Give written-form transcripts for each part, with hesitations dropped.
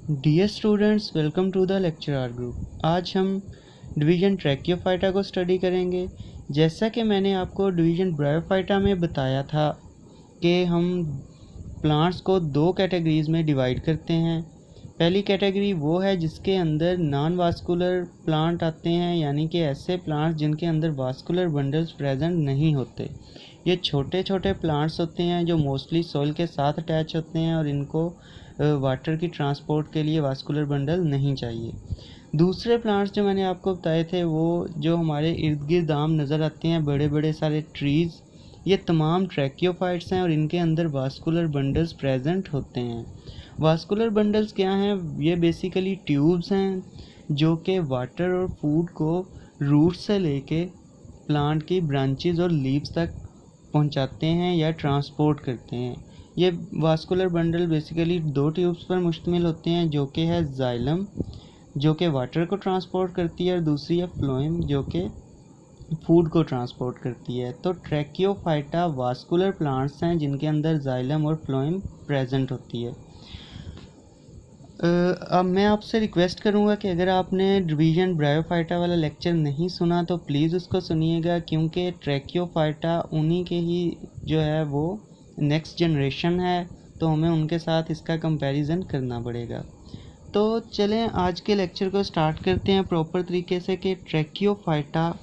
Dear students, welcome to the lecture our group. आज हम division ट्रैकियोफाइटा को स्टडी करेंगे। जैसा कि मैंने आपको डिवीज़न ब्रायोफाइटा में बताया था कि हम प्लांट्स को दो कैटेगरीज़ में डिवाइड करते हैं। पहली कैटेगरी वो है जिसके अंदर नॉन वास्कुलर प्लांट आते हैं, यानी कि ऐसे प्लांट्स जिनके अंदर वास्कुलर बंडल्स प्रेजेंट नहीं होते। ये छोटे छोटे प्लांट्स होते हैं जो मोस्टली सॉइल के साथ अटैच होते हैं और इनको वाटर की ट्रांसपोर्ट के लिए वास्कुलर बंडल नहीं चाहिए। दूसरे प्लांट्स जो मैंने आपको बताए थे वो जो हमारे इर्द गिर्द आम नज़र आते हैं, बड़े बड़े सारे ट्रीज़, ये तमाम ट्रैकियोफाइट्स हैं और इनके अंदर वास्कुलर बंडल्स प्रेजेंट होते हैं। वास्कुलर बंडल्स क्या हैं? ये बेसिकली ट्यूब्स हैं जो कि वाटर और फूड को रूट से लेके प्लांट की ब्रांचेस और लीव्स तक पहुंचाते हैं या ट्रांसपोर्ट करते हैं। ये वास्कुलर बंडल बेसिकली दो ट्यूब्स पर मुश्तमिल होते हैं, जो कि है जाइलम जो कि वाटर को ट्रांसपोर्ट करती है और दूसरी है फ्लोएम जो कि फूड को ट्रांसपोर्ट करती है। तो ट्रैकियोफाइटा वास्कुलर प्लांट्स हैं जिनके अंदर जाइलम और फ्लोएम प्रेजेंट होती है। अब मैं आपसे रिक्वेस्ट करूंगा कि अगर आपने डिवीज़न ब्रायोफाइटा वाला लेक्चर नहीं सुना तो प्लीज़ उसको सुनिएगा, क्योंकि ट्रैकियोफाइटा उन्हीं के ही जो है वो नेक्स्ट जनरेशन है, तो हमें उनके साथ इसका कंपैरिजन करना पड़ेगा। तो चलें आज के लेक्चर को स्टार्ट करते हैं प्रॉपर तरीके से कि ट्रैकियोफाइटा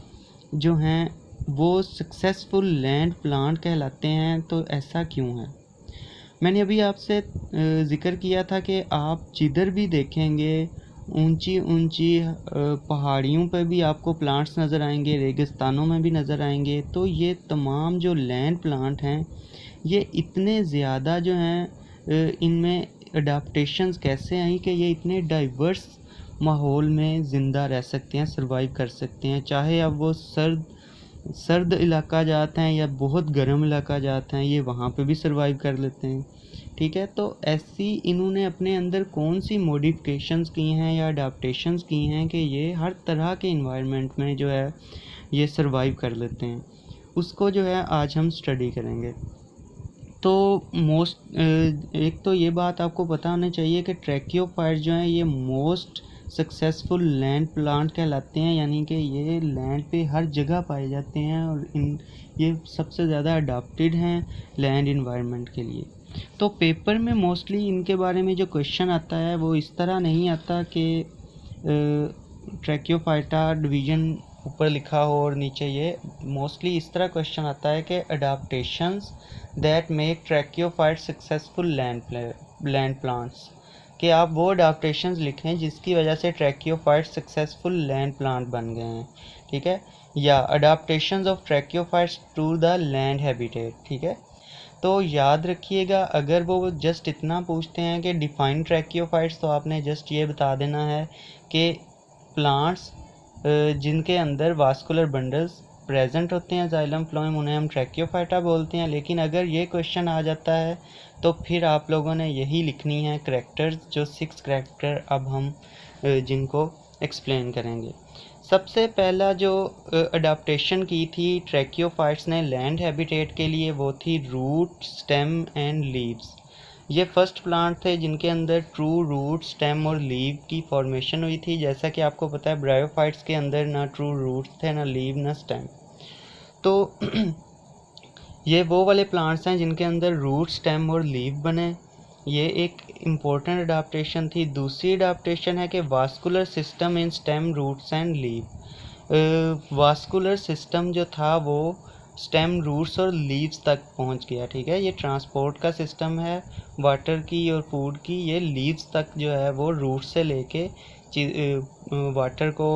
जो हैं वो सक्सेसफुल लैंड प्लांट कहलाते हैं। तो ऐसा क्यों है? मैंने अभी आपसे ज़िक्र किया था कि आप जिधर भी देखेंगे ऊंची ऊंची पहाड़ियों पर भी आपको प्लांट्स नज़र आएंगे, रेगिस्तानों में भी नज़र आएंगे। तो ये तमाम जो लैंड प्लांट हैं ये इतने ज़्यादा जो हैं इनमें अडाप्टेशंस कैसे आई कि ये इतने डाइवर्स माहौल में ज़िंदा रह सकते हैं, सर्वाइव कर सकते हैं। चाहे अब वो सर्द इलाका जाते हैं या बहुत गर्म इलाका जाते हैं, ये वहाँ पे भी सर्वाइव कर लेते हैं। ठीक है, तो ऐसी इन्होंने अपने अंदर कौन सी मॉडिफिकेशंस की हैं या अडाप्टेशंस की हैं कि ये हर तरह के इन्वायरमेंट में जो है ये सर्वाइव कर लेते हैं, उसको जो है आज हम स्टडी करेंगे। तो एक तो ये बात आपको पता होनी चाहिए कि ट्रैकियोफाइट जो हैं ये मोस्ट सक्सेसफुल लैंड प्लांट कहलाते हैं, यानी कि ये लैंड पे हर जगह पाए जाते हैं और ये सबसे ज़्यादा अडाप्टेड हैं लैंड इन्वायरमेंट के लिए। तो पेपर में मोस्टली इनके बारे में जो क्वेश्चन आता है वो इस तरह नहीं आता कि ट्रैकियोफाइटा डिवीज़न ऊपर लिखा हो और नीचे ये, मोस्टली इस तरह क्वेश्चन आता है कि adaptations that make tracheophyte successful land plants, कि आप वो अडाप्टेशंस लिखें जिसकी वजह से ट्रैकियोफाइट सक्सेसफुल लैंड प्लांट बन गए हैं। ठीक है, या adaptations of tracheophytes to the land habitat. ठीक है, तो याद रखिएगा, अगर वो जस्ट इतना पूछते हैं कि डिफाइन ट्रैकियोफाइट्स, तो आपने जस्ट ये बता देना है कि प्लांट्स जिनके अंदर वास्कुलर बंडल्स प्रेजेंट होते हैं जाइलम फ्लोएम, उन्हें हम ट्रैकियोफाइटा बोलते हैं। लेकिन अगर ये क्वेश्चन आ जाता है तो फिर आप लोगों ने यही लिखनी है करैक्टर्स, जो 6 करैक्टर अब हम जिनको एक्सप्लेन करेंगे। सबसे पहला जो अडाप्टेशन की थी ट्रैकियोफाइट्स ने लैंड हैबिटेट के लिए वो थी रूट, स्टेम एंड लीव्स। ये फर्स्ट प्लांट थे जिनके अंदर ट्रू रूट, स्टेम और लीव की फॉर्मेशन हुई थी। जैसा कि आपको पता है ब्रायोफाइट्स के अंदर ना ट्रू रूट्स थे, ना लीव, ना स्टेम। तो ये वो वाले प्लांट्स हैं जिनके अंदर रूट, स्टेम और लीव बने। ये एक इम्पोर्टेंट अडाप्टेशन थी। दूसरी अडाप्टेशन है कि vascular system in stem, roots and leave. Vascular system जो था वो स्टेम, रूट्स और लीव्स तक पहुंच गया। ठीक है, ये ट्रांसपोर्ट का सिस्टम है वाटर की और फूड की। ये लीव्स तक जो है वो रूट से लेके वाटर को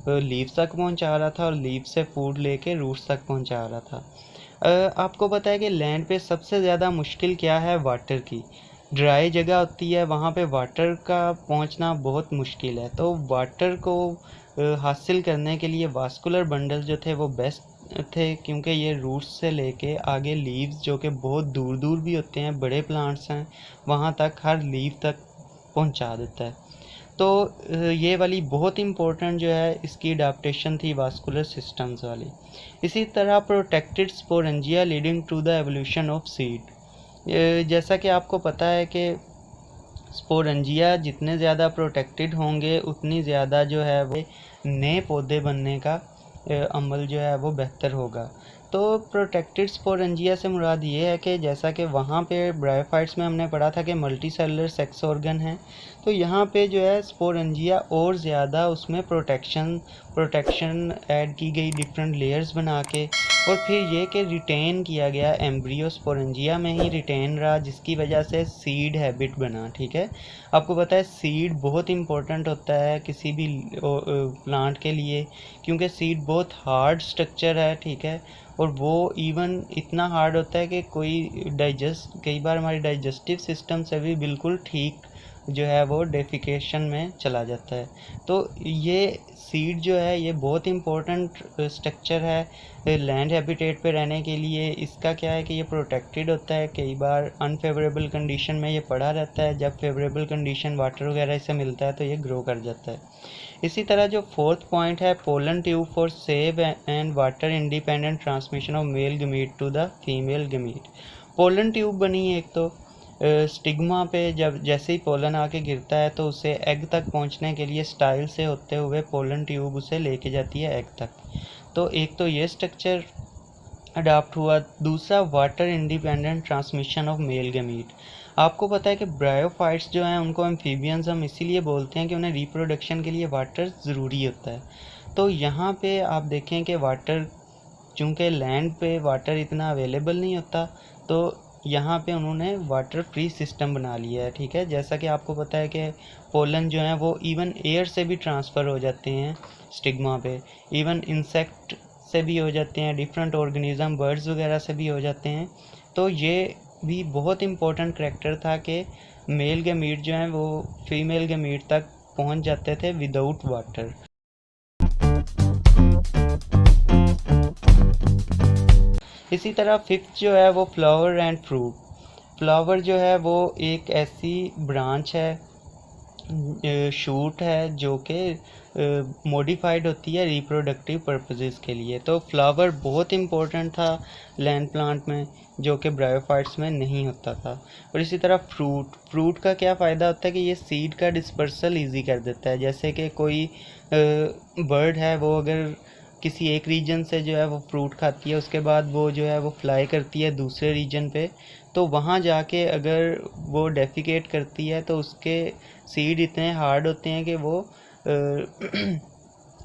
लीव्स तक पहुंचा रहा था और लीव से फूड लेके रूट्स तक पहुंचा रहा था। आपको पता है कि लैंड पे सबसे ज़्यादा मुश्किल क्या है? वाटर की। ड्राई जगह होती है वहाँ पे वाटर का पहुँचना बहुत मुश्किल है। तो वाटर को हासिल करने के लिए वास्कुलर बंडल जो थे वो बेस्ट थे, क्योंकि ये रूट्स से लेके आगे लीव्स जो कि बहुत दूर दूर भी होते हैं, बड़े प्लांट्स हैं, वहाँ तक हर लीव तक पहुँचा देता है। तो ये वाली बहुत इम्पोर्टेंट जो है इसकी अडाप्टेशन थी वास्कुलर सिस्टम्स वाली। इसी तरह protected sporangia leading to the evolution of seed. जैसा कि आपको पता है कि स्पोरेंजिया जितने ज़्यादा प्रोटेक्टेड होंगे उतनी ज़्यादा जो है वो नए पौधे बनने का अमल जो है वो बेहतर होगा। तो प्रोटेक्टेड स्पोरेंजिया से मुराद ये है कि जैसा कि वहाँ पे ब्रायोफाइट्स में हमने पढ़ा था कि मल्टी सेलुलर सेक्स ऑर्गन है, तो यहाँ पे जो है स्पोरेंजिया और ज़्यादा उसमें प्रोटेक्शन ऐड की गई डिफरेंट लेयर्स बना के, और फिर ये कि रिटेन किया गया एम्ब्रियो स्पोरेंजिया में ही रिटेन रहा, जिसकी वजह से सीड हैबिट बना। ठीक है, आपको पता है सीड बहुत इंपॉर्टेंट होता है किसी भी प्लांट के लिए, क्योंकि सीड बहुत हार्ड स्ट्रक्चर है। ठीक है, और वो इवन इतना हार्ड होता है कि कई बार हमारी डाइजेस्टिव सिस्टम से भी बिल्कुल ठीक जो है वो डेफिकेशन में चला जाता है। तो ये सीड जो है ये बहुत इम्पोर्टेंट स्ट्रक्चर है लैंड हैबिटेट पे रहने के लिए। इसका क्या है कि ये प्रोटेक्टेड होता है, कई बार अनफेवरेबल कंडीशन में ये पड़ा रहता है, जब फेवरेबल कंडीशन वाटर वगैरह से मिलता है तो ये ग्रो कर जाता है। इसी तरह जो फोर्थ पॉइंट है, pollen tube for save and water independent transmission of male gamete to the female gamete. Pollen tube बनी एक तो स्टिग्मा पे जब जैसे ही पोलन आके गिरता है तो उसे एग तक पहुंचने के लिए स्टाइल से होते हुए पोलन ट्यूब उसे लेके जाती है एग तक। तो एक तो ये स्ट्रक्चर अडाप्ट हुआ। दूसरा, water independent transmission of male gamete. आपको पता है कि ब्रायोफाइट्स जो हैं उनको एम्फीबियंस हम इसीलिए बोलते हैं कि उन्हें रिप्रोडक्शन के लिए वाटर ज़रूरी होता है। तो यहाँ पे आप देखें कि वाटर, चूँकि लैंड पे वाटर इतना अवेलेबल नहीं होता, तो यहाँ पे उन्होंने वाटर फ्री सिस्टम बना लिया है। ठीक है, जैसा कि आपको पता है कि पोलन जो है वो इवन एयर से भी ट्रांसफ़र हो जाते हैं स्टिग्मा पे, इवन इंसेक्ट से भी हो जाते हैं, डिफरेंट ऑर्गेनिज्म बर्ड्स वगैरह से भी हो जाते हैं। तो ये भी बहुत इम्पोर्टेंट करैक्टर था कि मेल गमीट जो हैं वो फीमेल गमीट तक पहुंच जाते थे विदाउट वाटर। इसी तरह फिफ्थ जो है वो फ्लावर एंड फ्रूट। फ्लावर जो है वो एक ऐसी ब्रांच है, शूट है जो कि मॉडिफाइड होती है रिप्रोडक्टिव पर्पसेस के लिए। तो फ्लावर बहुत इम्पोर्टेंट था लैंड प्लांट में, जो कि ब्रायोफाइट्स में नहीं होता था। और इसी तरह फ्रूट का क्या फ़ायदा होता है कि ये सीड का डिस्पर्सल इजी कर देता है। जैसे कि कोई बर्ड है, वो अगर किसी एक रीजन से जो है वो फ्रूट खाती है, उसके बाद वो जो है वो फ्लाई करती है दूसरे रीजन पे, तो वहाँ जाके अगर वो डेफिकेट करती है तो उसके सीड इतने हार्ड होते हैं कि वो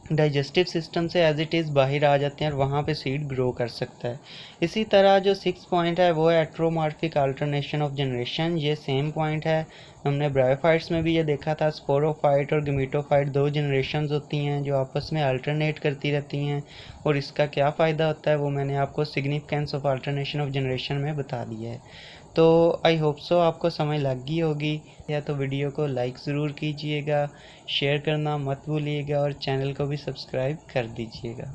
डाइजेस्टिव सिस्टम से एज इट इज़ बाहर आ जाते हैं और वहाँ पे सीड ग्रो कर सकता है। इसी तरह जो सिक्स पॉइंट है वो है एट्रोमॉर्फिक अल्टरनेशन ऑफ जनरेशन। ये सेम पॉइंट है, हमने ब्रायोफाइट्स में भी ये देखा था। स्पोरोफाइट और गमीटोफाइट दो जनरेशन्स होती हैं जो आपस में अल्टरनेट करती रहती हैं, और इसका क्या फ़ायदा होता है वो मैंने आपको significance of alternation of generation में बता दिया है। तो आई होप सो आपको समझ लग गई होगी। या तो वीडियो को लाइक ज़रूर कीजिएगा, शेयर करना मत भूलिएगा और चैनल को भी सब्सक्राइब कर दीजिएगा।